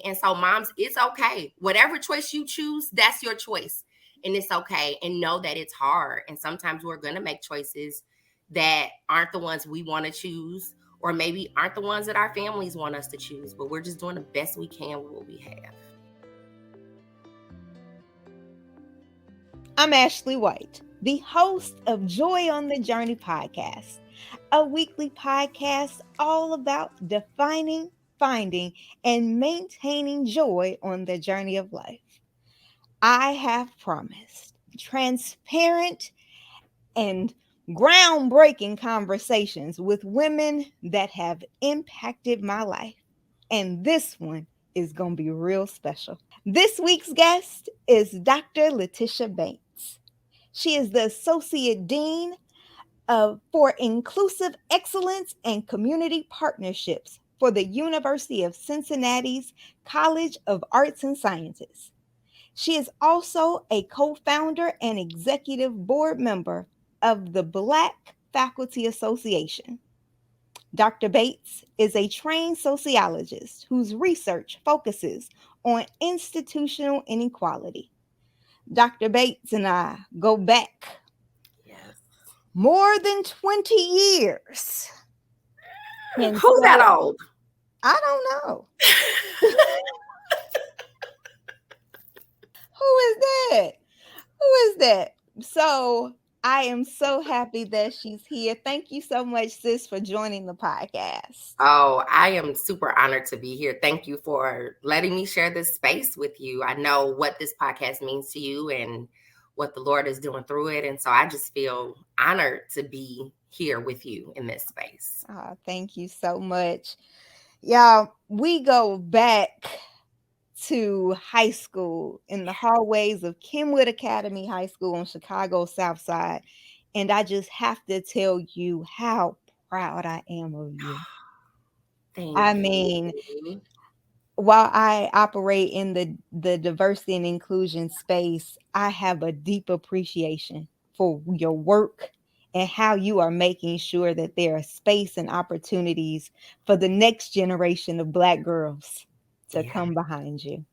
And so moms, it's okay. Whatever choice you choose, that's your choice. And it's okay. And know that it's hard. And sometimes we're going to make choices that aren't the ones we want to choose, or maybe aren't the ones that our families want us to choose. But we're just doing the best we can with what we have. I'm Ashley White, the host of Joy on the Journey podcast, a weekly podcast all about defining, finding, and maintaining joy on the journey of life. I have promised transparent and groundbreaking conversations with women that have impacted my life. And this one is going to be real special. This week's guest is Dr. Littisha Bates. She is the Associate Dean for Inclusive Excellence and Community Partnerships for the University of Cincinnati's College of Arts and Sciences. She is also a co-founder and executive board member of the Black Faculty Association. Dr. Bates is a trained sociologist whose research focuses on institutional inequality. Dr. Bates and I go back more than 20 years. And who's that old? I don't know. Who is that? Who is that? So I am so happy that she's here. Thank you so much, sis, for joining the podcast. Oh, I am super honored to be here. Thank you for letting me share this space with you. I know what this podcast means to you and what the Lord is doing through it. And so I just feel honored to be here with you in this space. Oh, thank you so much. Y'all, we go back to high school in the hallways of Kenwood Academy High School on Chicago's South Side. And I just have to tell you how proud I am of you. I mean, while I operate in the diversity and inclusion space, I have a deep appreciation for your work and how you are making sure that there are space and opportunities for the next generation of Black girls to come behind you.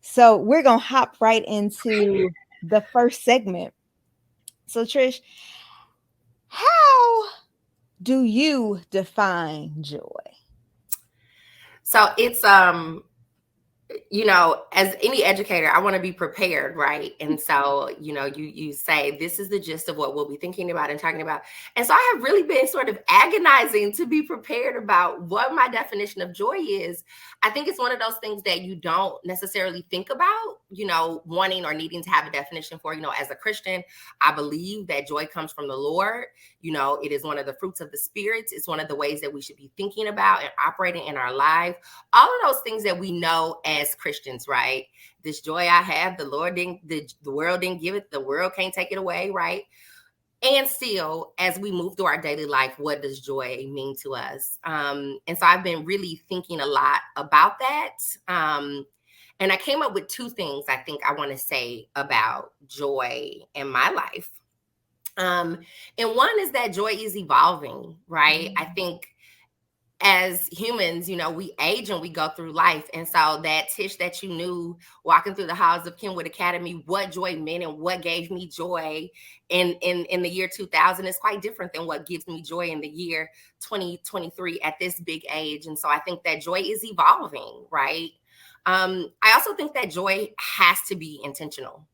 So we're going to hop right into the first segment. So Trish, how do you define joy? So it's, you know, as any educator, I want to be prepared, right? And so, you know, you say, this is the gist of what we'll be thinking about and talking about. And so I have really been sort of agonizing to be prepared about what my definition of joy is. I think it's one of those things that you don't necessarily think about, you know, wanting or needing to have a definition for. You know, as a Christian, I believe that joy comes from the Lord. You know, it is one of the fruits of the Spirit. It's one of the ways that we should be thinking about and operating in our life. All of those things that we know as Christians, right? This joy I have, the Lord didn't, the world didn't give it. The world can't take it away, right? And still, as we move through our daily life, what does joy mean to us? And so I've been really thinking a lot about that. And I came up with two things I think I want to say about joy in my life. And one is that joy is evolving, right? I think as humans, you know, we age and we go through life. And so that Tish that you knew walking through the halls of Kenwood Academy, what joy meant and what gave me joy in the year 2000 is quite different than what gives me joy in the year 2023 at this big age. And so I think that joy is evolving, right? I also think that joy has to be intentional.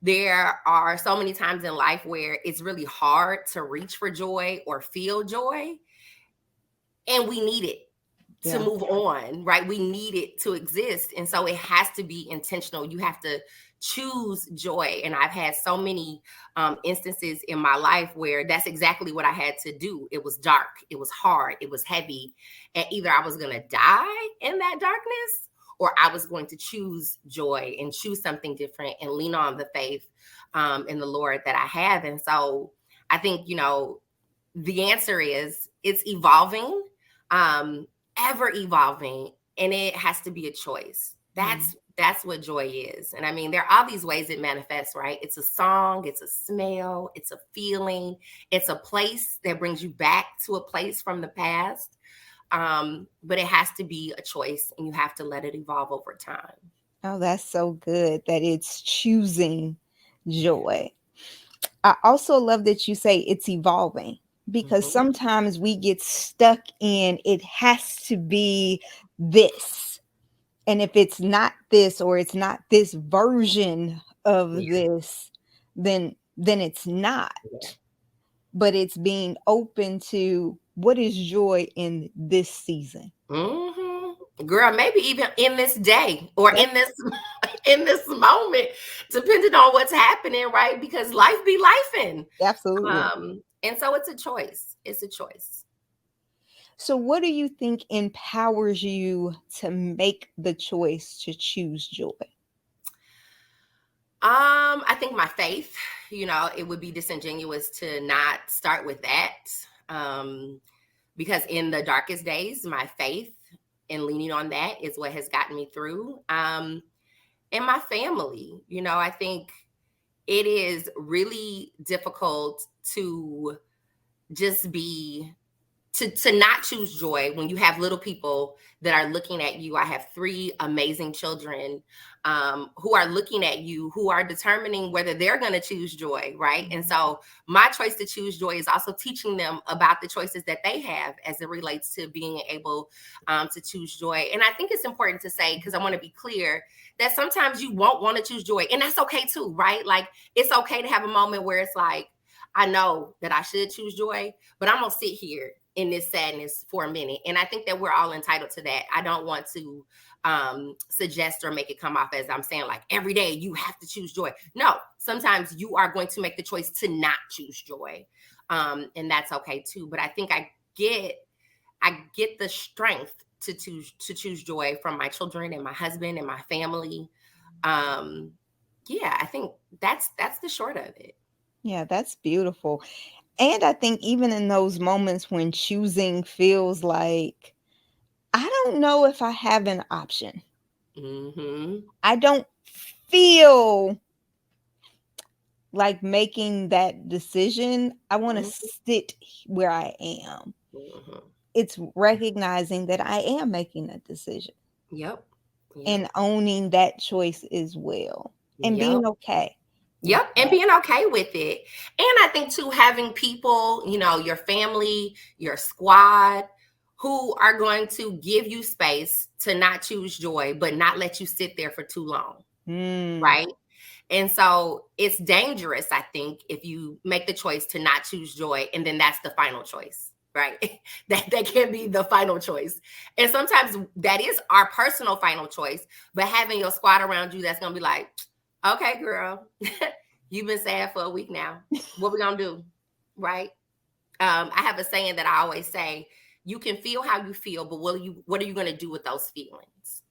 There are so many times in life where it's really hard to reach for joy or feel joy. And we need it to move on, right? We need it to exist. And so it has to be intentional. You have to choose joy. And I've had so many instances in my life where that's exactly what I had to do. It was dark. It was hard. It was heavy. And either I was going to die in that darkness or I was going to choose joy and choose something different and lean on the faith in the Lord that I have. And so I think, you know, the answer is it's evolving. Ever evolving, and it has to be a choice. That's what joy is. And I mean, there are all these ways it manifests, right? It's a song, it's a smell, it's a feeling, it's a place that brings you back to a place from the past. But it has to be a choice, and you have to let it evolve over time. Oh, that's so good that it's choosing Yeah. joy. I also love that you say it's evolving because Hmm. sometimes we get stuck in it has to be this. And if it's not this or it's not this version of Yeah. this, then it's not. Yeah. But it's being open to what is joy in this season. Girl, maybe even in this day or Yep, in this in this moment, depending on what's happening, right? Because life be lifing. absolutely. And so it's a choice. It's a choice. So what do you think empowers you to make the choice to choose joy? I think my faith, it would be disingenuous to not start with that. Um, because in the darkest days, my faith and leaning on that is what has gotten me through. And my family, I think it is really difficult to just be to not choose joy when you have little people that are looking at you. I have three amazing children, who are looking at you, who are determining whether they're going to choose joy, right? And so my choice to choose joy is also teaching them about the choices that they have as it relates to being able, to choose joy. And I think it's important to say, because I want to be clear, that sometimes you won't want to choose joy, and that's okay too, right? Like, it's okay to have a moment where it's like, I know that I should choose joy, but I'm gonna sit here in this sadness for a minute. And I think that we're all entitled to that. I don't want to suggest or make it come off as I'm saying like every day you have to choose joy. No, sometimes you are going to make the choice to not choose joy. And that's okay too. But I think I get the strength to choose joy from my children and my husband and my family. Um, yeah, I think that's the short of it. Yeah, that's beautiful. And I think even in those moments when choosing feels like, I don't know if I have an option. Mm-hmm. I don't feel like making that decision. I want to Mm-hmm. sit where I am. Mm-hmm. It's recognizing that I am making a decision Yep. Yep. and owning that choice as well and Yep. being okay with Yep. And that. being okay with it. And I think too, having people, your family, your squad, who are going to give you space to not choose joy, but not let you sit there for too long. Mm, Right. And so it's dangerous, I think, if you make the choice to not choose joy and then that's the final choice. Right. That can be the final choice. And sometimes that is our personal final choice. But having your squad around you that's gonna be like, okay, girl, you've been sad for a week now. What we gonna do? Right. I have a saying that I always say, you can feel how you feel, but what are you gonna do with those feelings?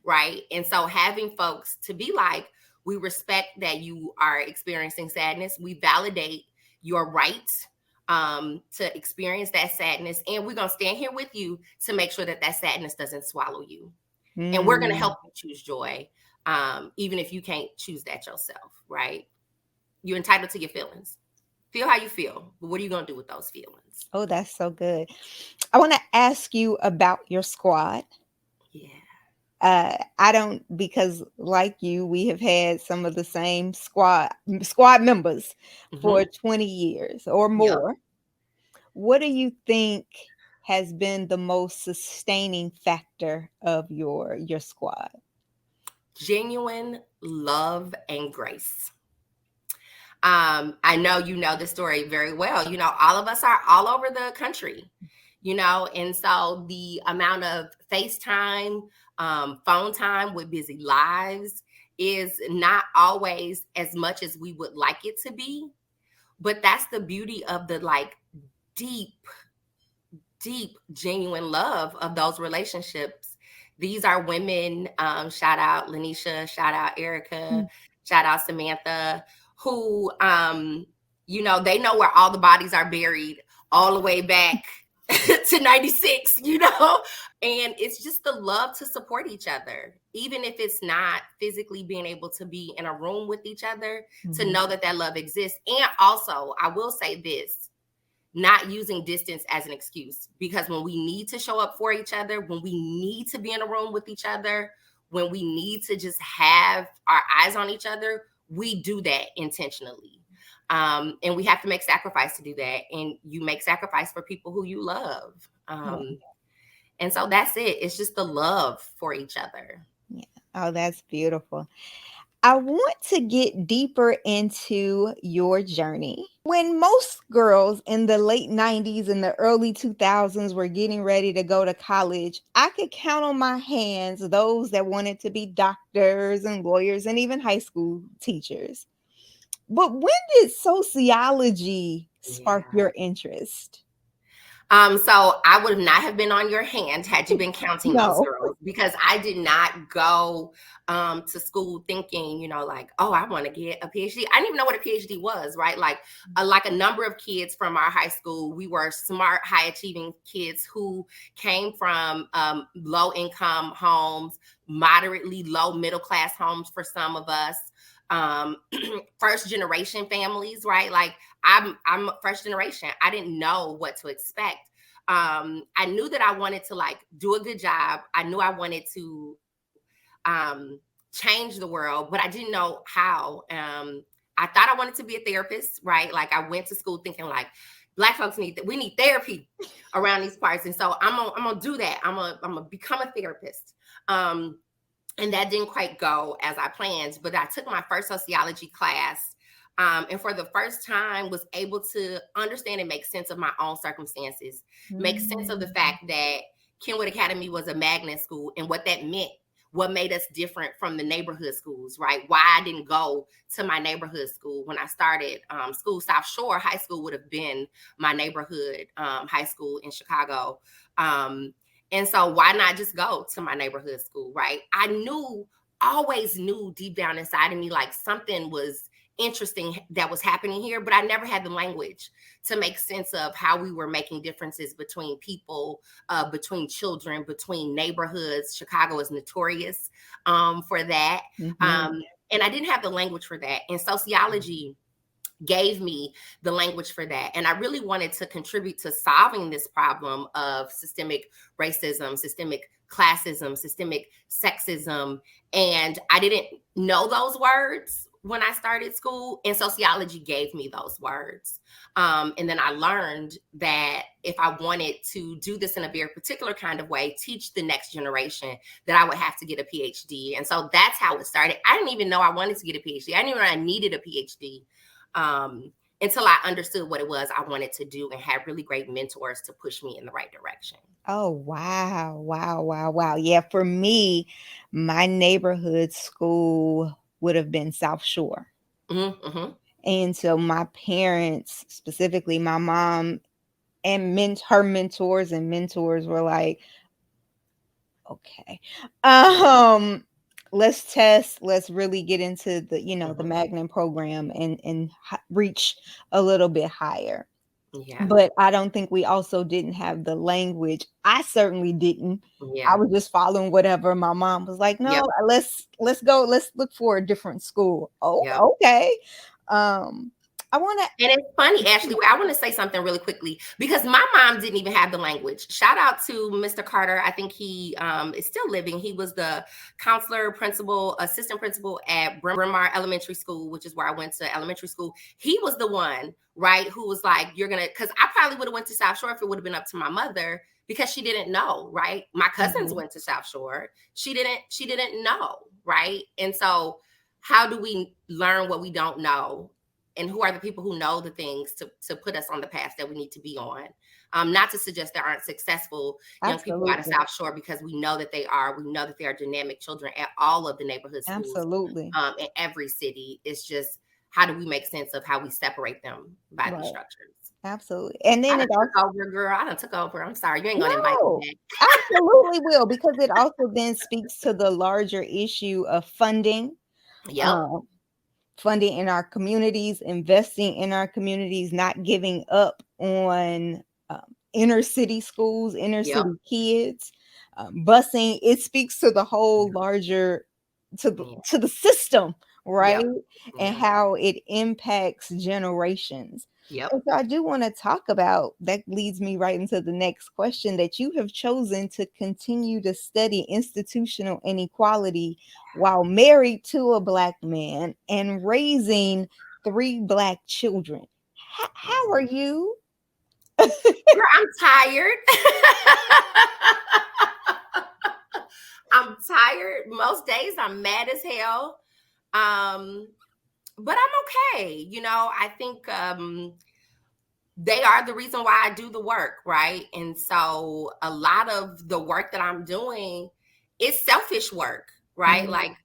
Right. And so having folks to be like, we respect that you are experiencing sadness. We validate your right, to experience that sadness. And we're going to stand here with you to make sure that that sadness doesn't swallow you. And we're going to mm. help you choose joy, even if you can't choose that yourself. Right. You're entitled to your feelings. Feel how you feel. But what are you going to do with those feelings? Oh, that's so good. I want to ask you about your squad. Yeah. I don't, because like you, we have had some of the same squad members for Mm-hmm. 20 years or Yep. more. What do you think has been the most sustaining factor of your squad? Genuine love and grace. I know you know the story very well. All of us are all over the country, and so the amount of FaceTime, phone time with busy lives is not always as much as we would like it to be. But that's the beauty of the like deep, deep, genuine love of those relationships. These are women, shout out Lanisha, shout out Erica, Mm. shout out Samantha, who, they know where all the bodies are buried all the way back to 96, and it's just the love to support each other, even if it's not physically being able to be in a room with each other, to Mhm. know that that love exists. And also, I will say this, not using distance as an excuse, because when we need to show up for each other, when we need to be in a room with each other, when we need to just have our eyes on each other, we do that intentionally. And we have to make sacrifice to do that. And you make sacrifice for people who you love. Yeah. And so that's it. It's just the love for each other. Yeah. Oh, that's beautiful. I want to get deeper into your journey. When most girls in the late 90s and the early 2000s were getting ready to go to college, I could count on my hands those that wanted to be doctors and lawyers and even high school teachers. But when did sociology spark Yeah. your interest? So I would not have been on your hand had you been counting those No. girls, because I did not go to school thinking, like, oh, I want to get a PhD. I didn't even know what a PhD was, right? Like a number of kids from our high school, we were smart, high achieving kids who came from low income homes, moderately low middle class homes for some of us. um First generation families, right? Like I'm first generation. I didn't know what to expect. I knew that I wanted to like do a good job. I knew I wanted to change the world, but I didn't know how. I thought I wanted to be a therapist, right? Like I went to school thinking like Black folks we need therapy around these parts, and so I'm gonna do that. I'm gonna become a therapist. And that didn't quite go as I planned, but I took my first sociology class, and for the first time was able to understand and make sense of my own circumstances, make sense of the Mm. fact that Kenwood Academy was a magnet school and what that meant, what made us different from the neighborhood schools, right? Why I didn't go to my neighborhood school when I started school. South Shore High School would have been my neighborhood high school in Chicago. Um, and so why not just go to my neighborhood school, right? Always knew deep down inside of me, like something was interesting that was happening here, but I never had the language to make sense of how we were making differences between people, between children, between neighborhoods. Chicago is notorious for that. Mhm. Um, and I didn't have the language for that. And sociology gave me the language for that. And I really wanted to contribute to solving this problem of systemic racism, systemic classism, systemic sexism. And I didn't know those words when I started school, and sociology gave me those words. And then I learned that if I wanted to do this in a very particular kind of way, teach the next generation, that I would have to get a PhD. And so that's how it started. I didn't even know I wanted to get a PhD. I didn't even know I needed a PhD until I understood what it was I wanted to do and had really great mentors to push me in the right direction. Oh, wow. Wow, wow, wow. Yeah, for me, my neighborhood school would have been South Shore. Mm-hmm. And so my parents, specifically my mom and her mentors and mentors were like, okay, um, let's test, let's really get into the Mm-hmm. Magnum program and reach a little bit higher. Yeah. But I don't think we also didn't have the language. I certainly didn't. I Yeah. was just following whatever my mom was like, "No, Yep. let's go. Let's look for a different school." Oh, Yep. okay. Um, I want And it's funny, Ashley. I want to say something really quickly because my mom didn't even have the language. Shout out to Mr. Carter. I think he is still living. He was the counselor, principal, assistant principal at Bryn Mawr Elementary School, which is where I went to elementary school. He was the one, right, who was like, "You're gonna," because I probably would have went to South Shore if it would have been up to my mother because she didn't know, right? My cousins to. went to South Shore. She didn't. She didn't know, right? And so, how do we learn what we don't know? And who are the people who know the things to put us on the path that we need to be on? Not to suggest there aren't successful young people out of Absolutely. South Shore, because we know that they are. We know that they are dynamic children at all of the neighborhood schools Absolutely. in every city. It's just, how do we make sense of how we separate them by these Right. structures? Absolutely. And I then done it also took over, girl. I done took over. I'm sorry. You ain't gonna invite me no, back. absolutely will, because it also then speaks to the larger issue of funding. Yep. Um, funding in our communities, investing in our communities, not giving up on inner city schools, inner Yep. city kids, busing. It speaks to the whole larger to Yeah. the system, right? Yep. And Yeah. how it impacts generations. Yep. And so I do want to talk about that, leads me right into the next question, that you have chosen to continue to study institutional inequality while married to a Black man and raising three Black children. How are you? Girl, I'm tired. I'm tired. Most days I'm mad as hell. Um, but I'm okay. I think they are the reason why I do the work, right? And so a lot of the work that I'm doing is selfish work, right? Mm, Like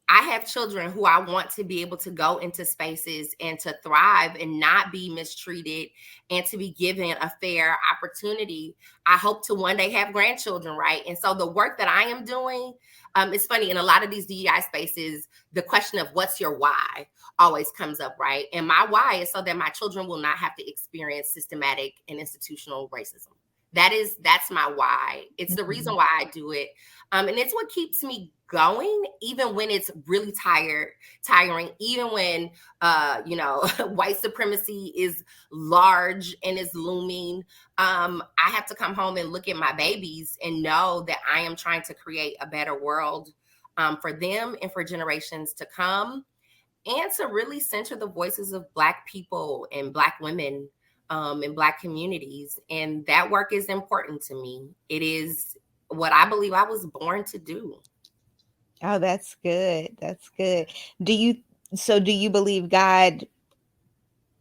I have children who I want to be able to go into spaces and to thrive and not be mistreated and to be given a fair opportunity. I hope to one day have grandchildren, right? And so the work that I am doing, it's funny, in a lot of these DEI spaces, the question of what's your why always comes up, right? And my why is so that my children will not have to experience systematic and institutional racism. That's my why. It's the reason mm, why I do it. And it's what keeps me going, even when it's really tiring, even when white supremacy is large and is looming. I have to come home and look at my babies and know that I am trying to create a better world for them and for generations to come, and to really center the voices of Black people and Black women in Black communities. And that work is important to me. It is what I believe I was born to do. oh, that's good. That's good. Do you, so do you believe God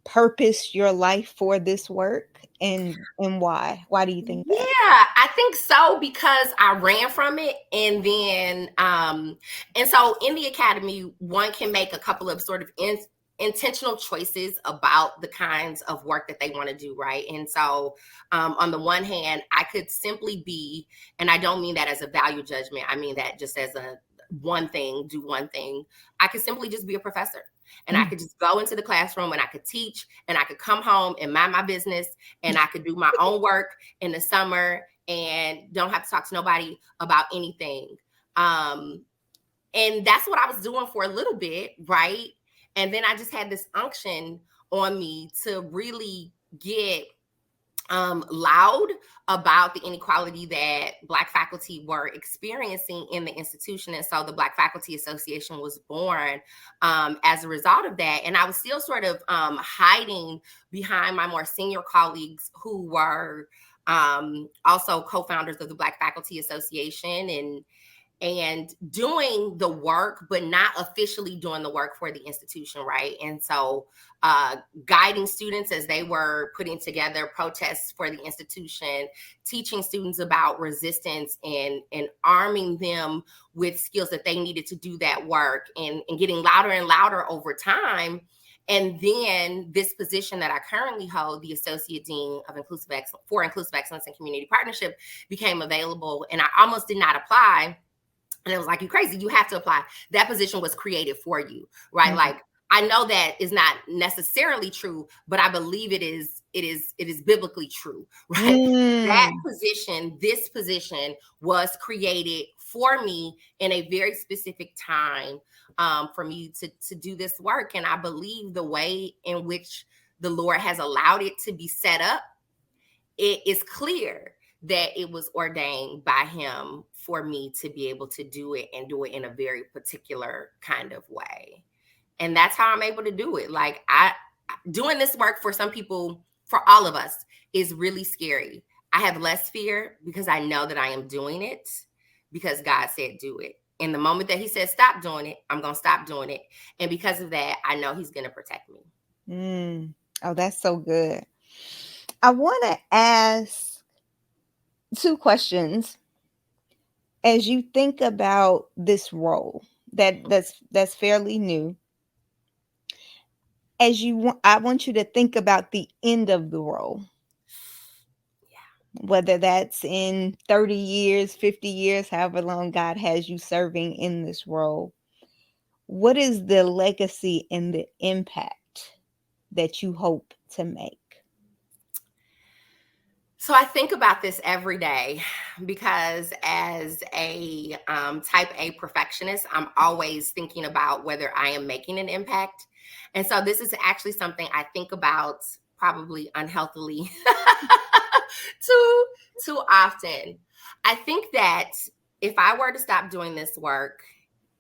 purposed your life for this work, and why? Why do you think Yeah, that? I think so, because I ran from it. And then and so in the academy, one can make a couple of sort of intentional choices about the kinds of work that they want to do, right? And so on the one hand, I could simply be, and I don't mean that as a value judgment, I mean that just as a one thing, do one thing. I could simply just be a professor, and I Mm. could just go into the classroom and I could teach, and I could come home and mind my business, and I could do my own work in the summer and don't have to talk to nobody about anything. Um, and that's what I was doing for a little bit, right? And then I just had this unction on me to really get loud about the inequality that Black faculty were experiencing in the institution. And so the Black Faculty Association was born as a result of that. And I was still sort of hiding behind my more senior colleagues who were also co-founders of the Black Faculty Association, and doing the work, but not officially doing the work for the institution, right? And so guiding students as they were putting together protests for the institution, teaching students about resistance, and arming them with skills that they needed to do that work, and getting louder and louder over time. And then this position that I currently hold, the Associate Dean of Inclusive Excellence and Community Partnership, became available. And I almost did not apply, and it was like, you crazy, you have to apply. That position was created for you, right? Mm. Like, I know that is not necessarily true, but I believe it is biblically true, right? Mm. This position was created for me in a very specific time, for me to do this work. And I believe the way in which the Lord has allowed it to be set up, it is clear that it was ordained by him for me to be able to do it, and do it in a very particular kind of way. And that's how I'm able to do it. Like, I doing this work for some people, for all of us, is really scary. I have less fear because I know that I am doing it because God said do it. And the moment that he said stop doing it, I'm going to stop doing it. And because of that, I know he's going to protect me. Mm. Oh, that's so good. I want to ask two questions as you think about this role that's fairly new. As I want you to think about the end of the role, whether that's in 30 years, 50 years, however long God has you serving in this role. What is the legacy and the impact that you hope to make? So I think about this every day because as a type A perfectionist, I'm always thinking about whether I am making an impact. And so this is actually something I think about probably unhealthily too too often. I think that if I were to stop doing this work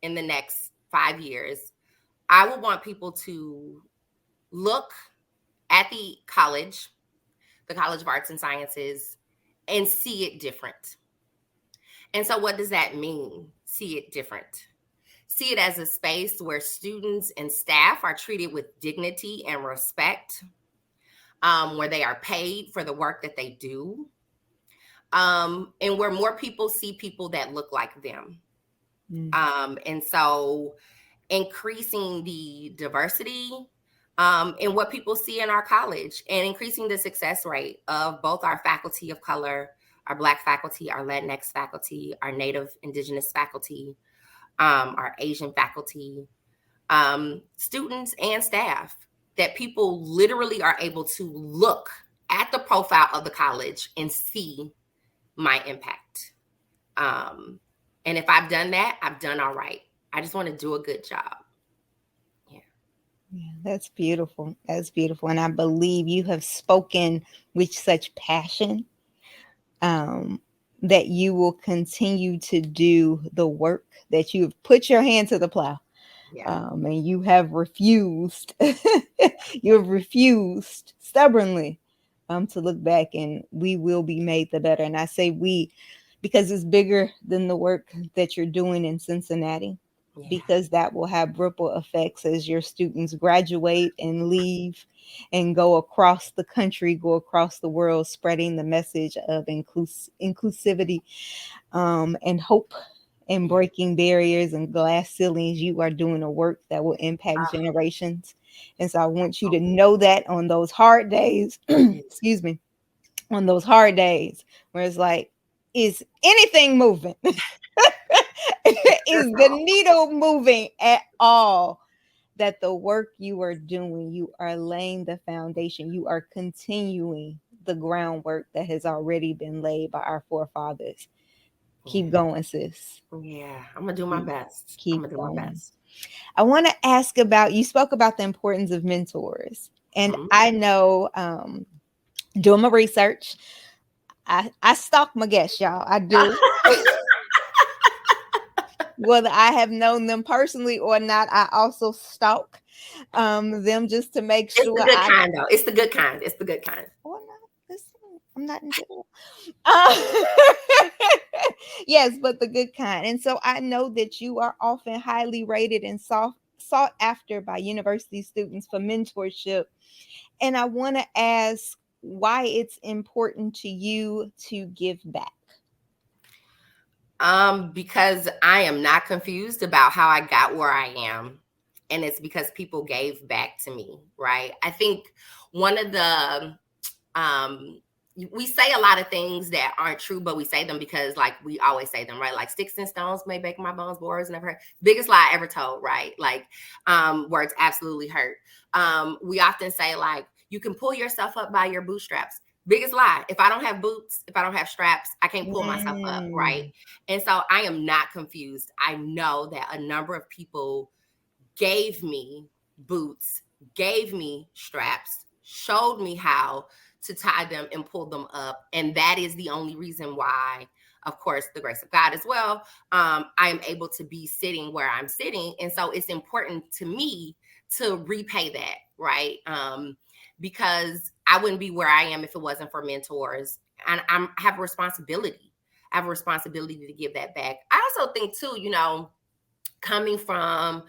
in the next 5 years, I would want people to look at the College of Arts and Sciences, and see it different. And so, what does that mean? See it different. See it as a space where students and staff are treated with dignity and respect, where they are paid for the work that they do, and where more people see people that look like them. And so, increasing the diversity in what people see in our college and increasing the success rate of both our faculty of color, our Black faculty, our Latinx faculty, our Native Indigenous faculty, our Asian faculty, students and staff, that people literally are able to look at the profile of the college and see my impact. And if I've done that, I've done all right. I just want to do a good job. Yeah, that's beautiful. That's beautiful. And I believe you have spoken with such passion that you will continue to do the work that you have put your hand to the plow. Yeah. And you have refused, you have refused stubbornly to look back, and we will be made the better. And I say we, because it's bigger than the work that you're doing in Cincinnati. Yeah. Because that will have ripple effects as your students graduate and leave and go across the country, go across the world, spreading the message of inclusivity and hope and breaking barriers and glass ceilings. You are doing a work that will impact generations. And so I want you to know that on those hard days, excuse me, on those hard days where it's like, is anything moving? Is the needle moving at all? That the work you are doing, you are laying the foundation, you are continuing the groundwork that has already been laid by our forefathers. Keep going, sis. Yeah, I'm gonna do my best. I'm Keep gonna do my going. best. I want to ask about, you spoke about the importance of mentors. And I know, doing my research, I stalk my guests, y'all. I do. Whether I have known them personally or not, I also stalk them just to make It's sure the good kind, though. It's the good kind. It's the good kind. Oh, no, listen, I'm not in jail. Yes, but the good kind. And so I know that you are often highly rated and sought after by university students for mentorship. And I want to ask why it's important to you to give back. Because I am not confused about how I got where I am. And it's because people gave back to me, right? I think one of the we say a lot of things that aren't true, but we say them because, like, we always say them, right? Like, sticks and stones may break my bones, but words never hurt. Biggest lie ever told, right? Like, words absolutely hurt. We often say, like, you can pull yourself up by your bootstraps. Biggest lie. If I don't have boots, if I don't have straps, I can't pull myself up, right? And so I am not confused. I know that a number of people gave me boots, gave me straps, showed me how to tie them and pull them up. And that is the only reason why, of course, the grace of God as well, I am able to be sitting where I'm sitting. And so it's important to me to repay that, right? Because I wouldn't be where I am if it wasn't for mentors. And I have a responsibility. I have a responsibility to give that back. I also think too, coming from,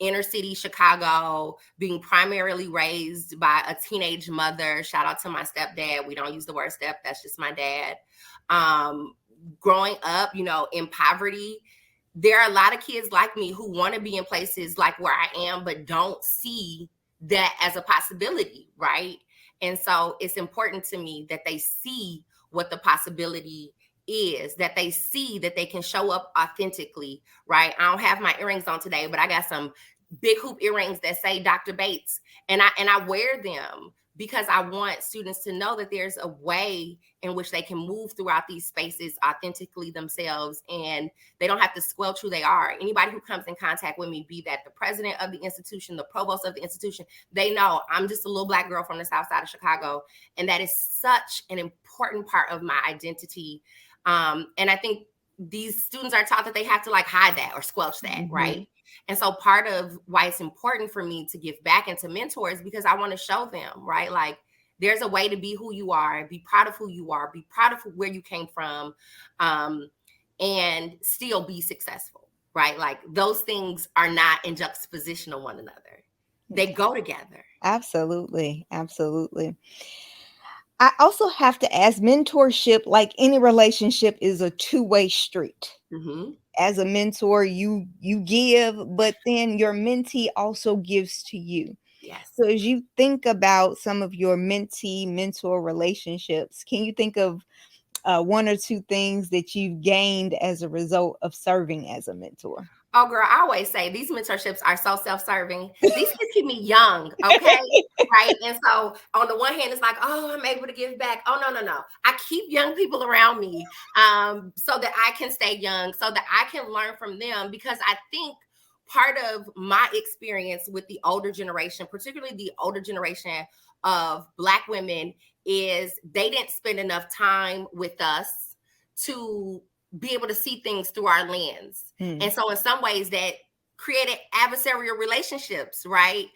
inner city Chicago, being primarily raised by a teenage mother. Shout out to my stepdad. We don't use the word step. That's just my dad. Growing up, in poverty, there are a lot of kids like me who want to be in places like where I am, but don't see that as a possibility, right? And so it's important to me that they see what the possibility is, that they see that they can show up authentically, right? I don't have my earrings on today, but I got some big hoop earrings that say Dr. Bates, and I wear them because I want students to know that there's a way in which they can move throughout these spaces authentically themselves, and they don't have to squelch who they are. Anybody who comes in contact with me, be that the president of the institution, the provost of the institution, they know I'm just a little Black girl from the South Side of Chicago. And that is such an important part of my identity. And I think these students are taught that they have to like hide that or squelch that, Mm-hmm. right? And so part of why it's important for me to give back and to mentor is because I want to show them, right? Like, there's a way to be who you are, be proud of who you are, be proud of where you came from, and still be successful, right? Like, those things are not in juxtaposition of one another. They go together. Absolutely. Absolutely. I also have to ask, mentorship, like any relationship, is a two-way street. Mm-hmm. As a mentor, you give, but then your mentee also gives to you. Yes. So as you think about some of your mentee mentor relationships, can you think of one or two things that you've gained as a result of serving as a mentor? Oh, girl, I always say these mentorships are so self-serving. These kids keep me young, okay? Right? And so on the one hand, it's like, oh, I'm able to give back. Oh, no. I keep young people around me so that I can stay young, so that I can learn from them, because I think part of my experience with the older generation, particularly the older generation of Black women, is they didn't spend enough time with us to be able to see things through our lens. And so in some ways that created adversarial relationships, right?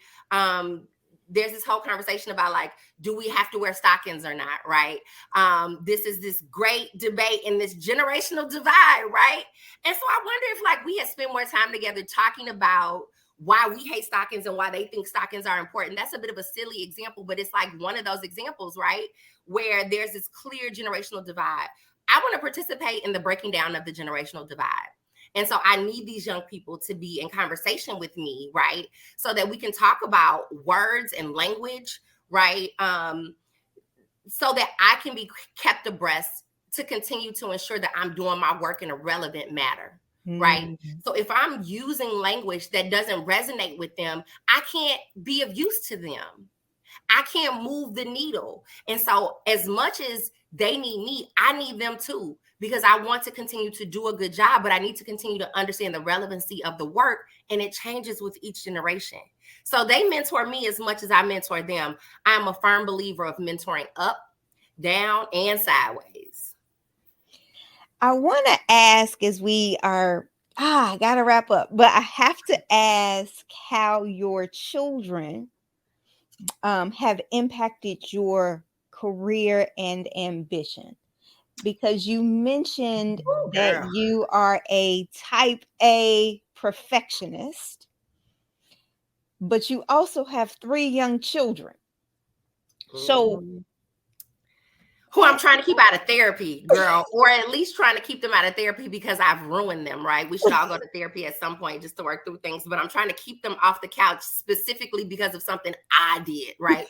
There's this whole conversation about like, do we have to wear stockings or not, right? This is this great debate in this generational divide, right? And so I wonder if like we had spent more time together talking about why we hate stockings and why they think stockings are important. That's a bit of a silly example, but it's like one of those examples, right? Where there's this clear generational divide. I want to participate in the breaking down of the generational divide. And so I need these young people to be in conversation with me, right? So that we can talk about words and language, right? So that I can be kept abreast to continue to ensure that I'm doing my work in a relevant manner, right? So if I'm using language that doesn't resonate with them, I can't be of use to them. I can't move the needle. And so as much as they need me, I need them too, because I want to continue to do a good job, but I need to continue to understand the relevancy of the work, and it changes with each generation. So they mentor me as much as I mentor them. I'm a firm believer of mentoring up, down, and sideways. I want to ask, as we are, I got to wrap up, but I have to ask how your children have impacted your career and ambition, because you mentioned Ooh, that girl. you are a type A perfectionist, but you also have 3 young children. So Who I'm trying to keep out of therapy, girl, or at least trying to keep them out of therapy because I've ruined them, right? We should all go to therapy at some point just to work through things, but I'm trying to keep them off the couch specifically because of something I did, right?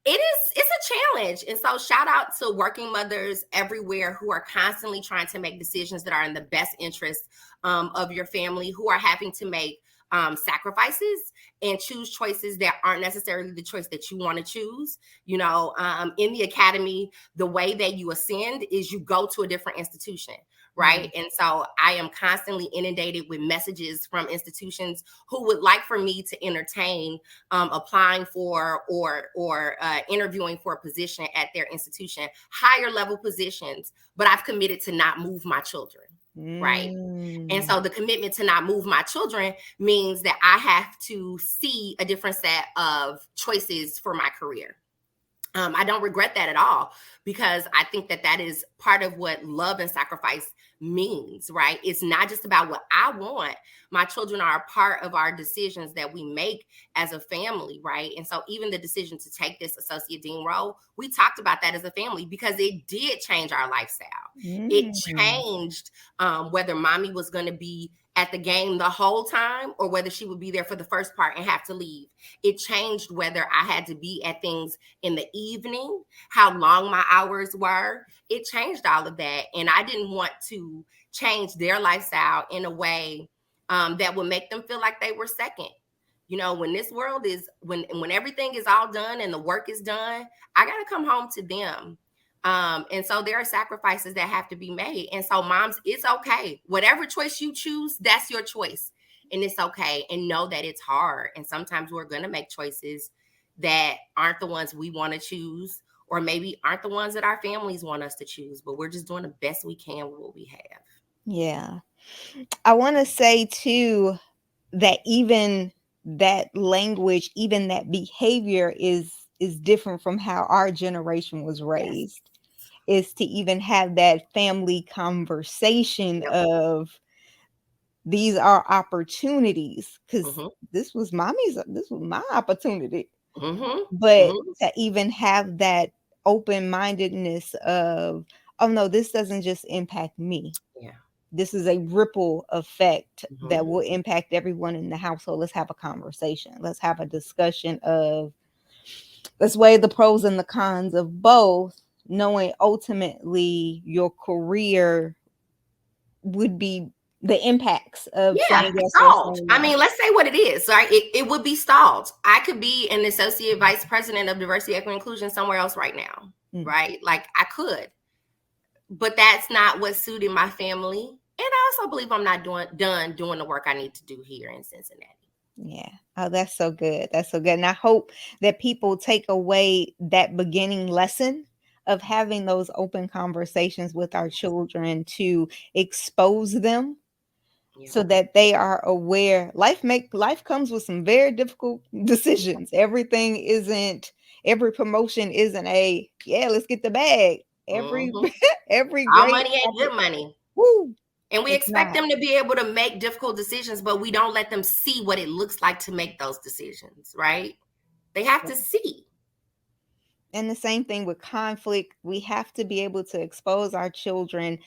It's a challenge. And so shout out to working mothers everywhere who are constantly trying to make decisions that are in the best interest of your family, who are having to make sacrifices and choose choices that aren't necessarily the choice that you want to choose. You know, in the academy, the way that you ascend is you go to a different institution, right? And so I am constantly inundated with messages from institutions who would like for me to entertain applying for or interviewing for a position at their institution, higher level positions, but I've committed to not move my children, right? And so the commitment to not move my children means that I have to see a different set of choices for my career. I don't regret that at all, because I think that that is part of what love and sacrifice means, right? It's not just about what I want. My children are a part of our decisions that we make as a family, right? And so even the decision to take this associate dean role, we talked about that as a family because it did change our lifestyle. It changed whether mommy was going to be at the game the whole time or whether she would be there for the first part and have to leave. It changed whether I had to be at things in the evening, how long my hours were. It changed all of that. And I didn't want to change their lifestyle in a way that would make them feel like they were second. when this world is when everything is all done and the work is done, I got to come home to them. And so there are sacrifices that have to be made. And so moms, it's okay. Whatever choice you choose, that's your choice. And it's okay. And know that it's hard. And sometimes we're going to make choices that aren't the ones we want to choose, or maybe aren't the ones that our families want us to choose, but we're just doing the best we can with what we have. Yeah. I want to say too that even that language, even that behavior is different from how our generation was Yes. raised. Is to even have that family conversation Yep. of these are opportunities, because Mm-hmm. this was my opportunity. Mm-hmm. But Mm-hmm. to even have that open-mindedness of, oh no, this doesn't just impact me. Yeah. This is a ripple effect that Mm-hmm. will impact everyone in the household. Let's have a conversation. Let's have a discussion of, let's weigh the pros and the cons of both, knowing ultimately your career would be the impacts of Yeah, saying yes or stalled. saying I no. mean, let's say what it is, right? It would be stalled. I could be an associate vice president of diversity, equity, inclusion somewhere else right now, Mm, right? Like I could, but that's not what suited my family. And I also believe I'm not done doing the work I need to do here in Cincinnati. yeah. Oh, that's so good. That's so good. And I hope that people take away that beginning lesson of having those open conversations with our Yes. children to expose them Yeah. so that they are aware. Life comes with some very difficult decisions. Every promotion isn't a, yeah, let's get the bag. Every Mm-hmm. every All great money ain't good money. woo, And we it's expect not. them to be able to make difficult decisions, but we don't let them see what it looks like to make those decisions, right? They have to see. And the same thing with conflict. We have to be able to expose our children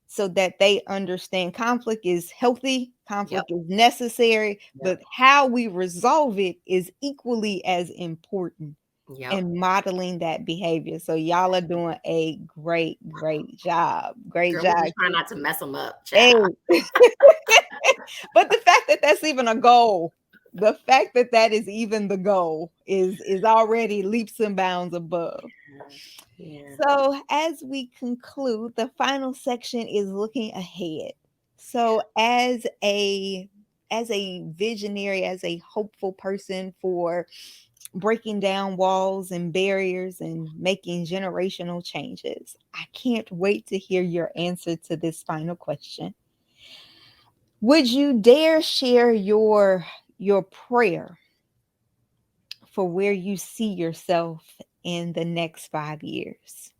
so that they understand conflict is healthy, Yep. conflict is necessary, but Yep. how we resolve it is equally as important, Yep. and modeling that behavior. So y'all are doing a great, great job. Great Girl, we job. just try not to mess them up, Hey. child. But the fact that that's even a goal, the fact that that is even the goal is already leaps and bounds above. Yeah. So, as we conclude, the final section is looking ahead. So, as a visionary, as a hopeful person for breaking down walls and barriers and making generational changes, I can't wait to hear your answer to this final question. Would you dare share your prayer for where you see yourself in the next 5 years?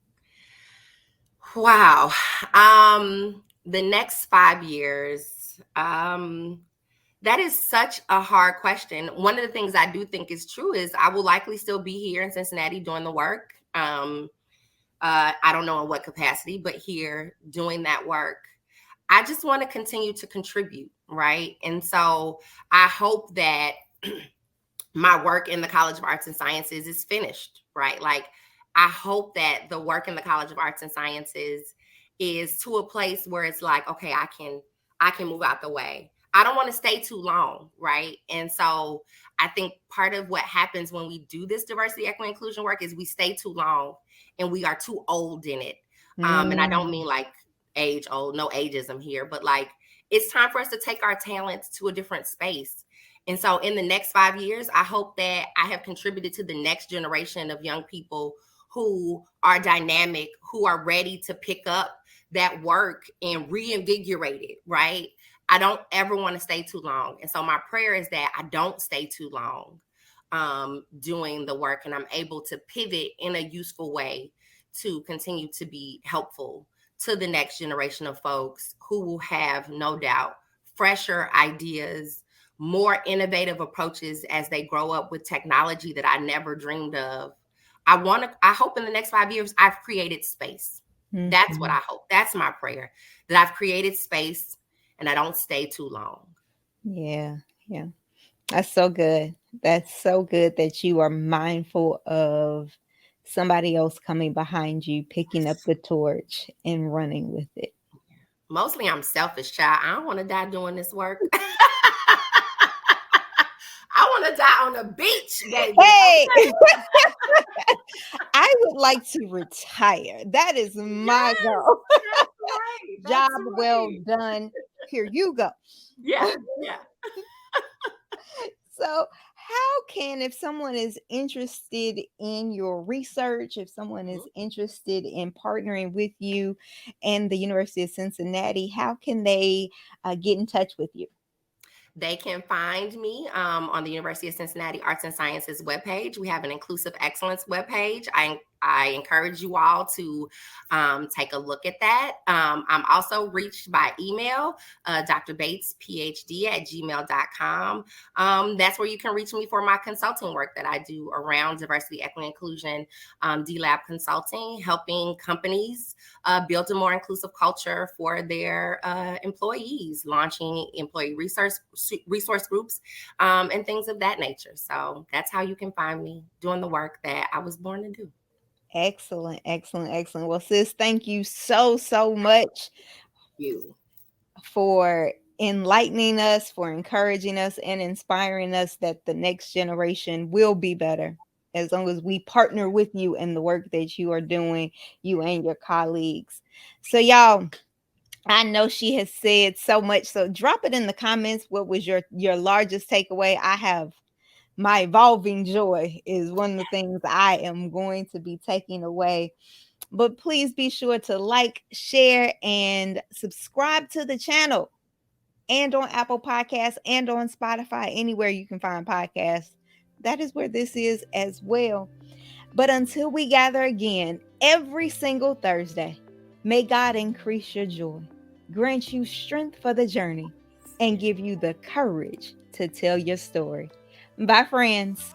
Wow. The next 5 years. That is such a hard question. One of the things I do think is true is I will likely still be here in Cincinnati doing the work. I don't know in what capacity, but here doing that work. I just want to continue to contribute, right? And so I hope that my work in the College of Arts and Sciences is finished, right? Like, I hope that the work in the College of Arts and Sciences is to a place where it's like, okay, I can move out the way. I don't want to stay too long, right? And so I think part of what happens when we do this diversity, equity, inclusion work is we stay too long and we are too old in it. And I don't Mm, mean like age old, no ageism here, but like it's time for us to take our talents to a different space. And so in the next 5 years, I hope that I have contributed to the next generation of young people who are dynamic, who are ready to pick up that work and reinvigorate it, right? I don't ever want to stay too long. And so my prayer is that I don't stay too long doing the work and I'm able to pivot in a useful way to continue to be helpful to the next generation of folks who will have, no doubt, fresher ideas, more innovative approaches as they grow up with technology that I never dreamed of. I hope in the next 5 years, I've created space. That's what mhm. I hope. That's my prayer, that I've created space and I don't stay too long. Yeah, yeah. That's so good. That's so good that you are mindful of somebody else coming behind you, picking up the torch and running with it. Mostly I'm selfish, child. I don't want to die doing this work. I want to die on the beach, baby. Hey, Okay. I would like to retire. That is my Yes, goal. that's right. Job That's well right. done. Here you go. Yeah, yeah. So, how can, if someone is interested in your research, if someone is Mhm. interested in partnering with you and the University of Cincinnati, how can they get in touch with you? They can find me on the University of Cincinnati Arts and Sciences webpage. We have an inclusive excellence webpage. I encourage you all to take a look at that. I'm also reached by email, drbatesphd at gmail.com. That's where you can reach me for my consulting work that I do around diversity, equity, inclusion, D-Lab consulting, helping companies build a more inclusive culture for their employees, launching employee resource groups, and things of that nature. So that's how you can find me doing the work that I was born to do. Excellent, excellent, excellent. Well, sis, thank you so, so much You. for enlightening us, for encouraging us, and inspiring us that the next generation will be better as long as we partner with you in the work that you are doing, you and your colleagues. So, y'all, I know she has said so much. So, drop it in the comments. What was your largest takeaway? I have my evolving joy is one of the things I am going to be taking away. But please be sure to like, share, and subscribe to the channel and on Apple Podcasts and on Spotify, anywhere you can find podcasts. That is where this is as well. But until we gather again every single Thursday, may God increase your joy, grant you strength for the journey, and give you the courage to tell your story. Bye, friends.